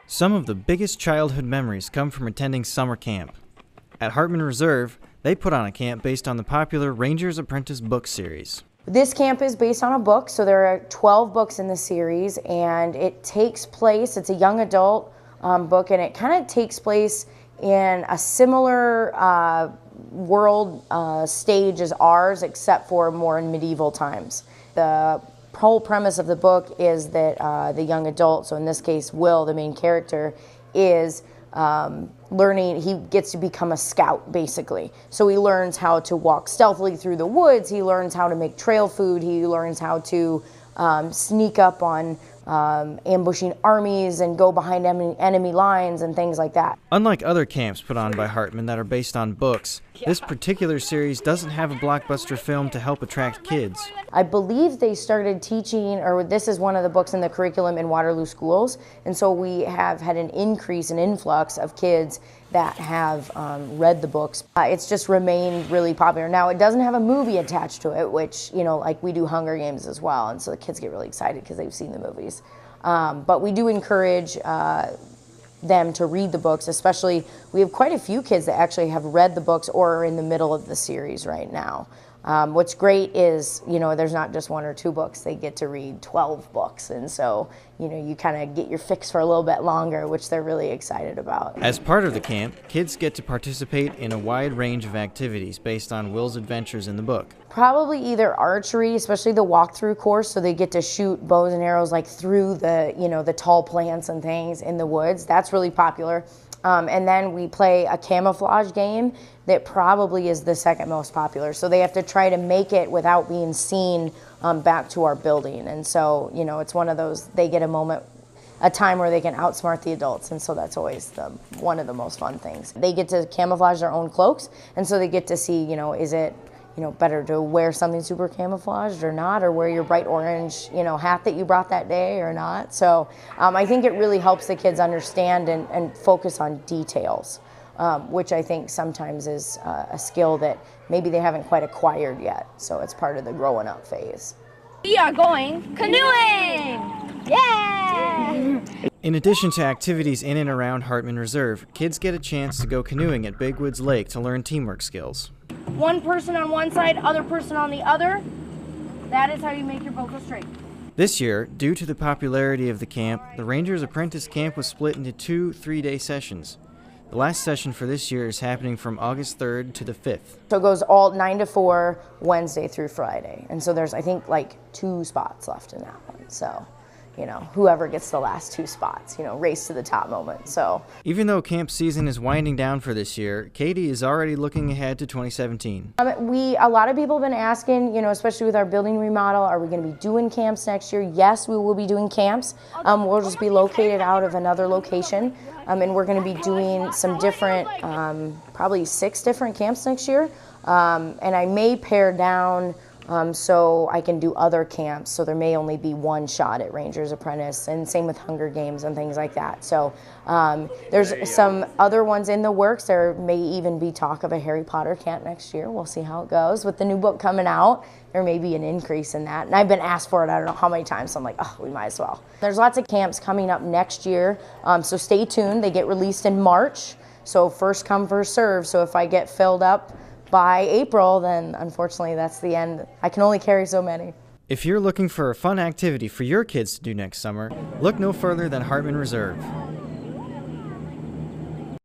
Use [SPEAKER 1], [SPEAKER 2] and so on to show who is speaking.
[SPEAKER 1] Some of the biggest childhood memories come from attending summer camp. At Hartman Reserve, they put on a camp based on the popular Ranger's Apprentice book series.
[SPEAKER 2] This camp is based on a book, so there are 12 books in the series, and it takes place, it's a young adult book, and it kind of takes place in a similar world stage as ours, except for more in medieval times. The whole premise of the book is that the young adult, so in this case Will, the main character, is learning, he gets to become a scout basically. So he learns how to walk stealthily through the woods, he learns how to make trail food, he learns how to sneak up on ambushing armies and go behind enemy lines and things like that.
[SPEAKER 1] Unlike other camps put on by Hartman that are based on books, this particular series doesn't have a blockbuster film to help attract kids.
[SPEAKER 2] I believe they started teaching, or this is one of the books in the curriculum in Waterloo schools, and so we have had an increase, an influx of kids that have read the books. It's just remained really popular. Now, it doesn't have a movie attached to it, which, you know, like we do Hunger Games as well, and so the kids get really excited because they've seen the movies. But we do encourage them to read the books, especially, we have quite a few kids that actually have read the books or are in the middle of the series right now. What's great is, you know, there's not just 1 or 2 books, they get to read 12 books, and so, you know, you kind of get your fix for a little bit longer, which they're really excited about.
[SPEAKER 1] As part of the camp, kids get to participate in a wide range of activities based on Will's adventures in the book.
[SPEAKER 2] Probably either archery, especially the walkthrough course, so they get to shoot bows and arrows like through the, you know, the tall plants and things in the woods. That's really popular. And then we play a camouflage game that probably is the second most popular. So they have to try to make it without being seen back to our building. And so, you know, it's one of those, they get a time where they can outsmart the adults, and so that's always one of the most fun things. They get to camouflage their own cloaks, and so they get to see, you know, is it, you know, better to wear something super camouflaged or not, or wear your bright orange, you know, hat that you brought that day or not. So I think it really helps the kids understand and focus on details, which I think sometimes is a skill that maybe they haven't quite acquired yet. So it's part of the growing up phase.
[SPEAKER 3] We are going canoeing! Yeah!
[SPEAKER 1] In addition to activities in and around Hartman Reserve, kids get a chance to go canoeing at Big Woods Lake to learn teamwork skills.
[SPEAKER 3] One person on one side, other person on the other. That is how you make your boat go straight.
[SPEAKER 1] This year, due to the popularity of the camp, the Ranger's Apprentice Camp was split into 2 3-day sessions. The last session for this year is happening from August 3rd to the 5th.
[SPEAKER 2] So it goes all 9 to 4, Wednesday through Friday. And so there's, I think, like 2 spots left in that one. So, you know, whoever gets the last 2 spots, you know, race to the top moment. So
[SPEAKER 1] Even though camp season is winding down for this year, Katie is already looking ahead to 2017.
[SPEAKER 2] a lot of people have been asking, you know, especially with our building remodel, are we going to be doing camps next year? Yes, we will be doing camps. We'll just be located out of another location. And we're going to be doing some different, probably 6 different camps next year. And I may pare down so I can do other camps, so there may only be 1 shot at Ranger's Apprentice, and same with Hunger Games and things like that. So there's some other ones in the works. There may even be talk of a Harry Potter camp next year. We'll see how it goes. With the new book coming out, there may be an increase in that. And I've been asked for it, I don't know how many times, so I'm like, oh, we might as well. There's lots of camps coming up next year, so stay tuned. They get released in March, so first come, first serve. So if I get filled up by April, then unfortunately that's the end. I can only carry so many.
[SPEAKER 1] If you're looking for a fun activity for your kids to do next summer, look no further than Hartman Reserve.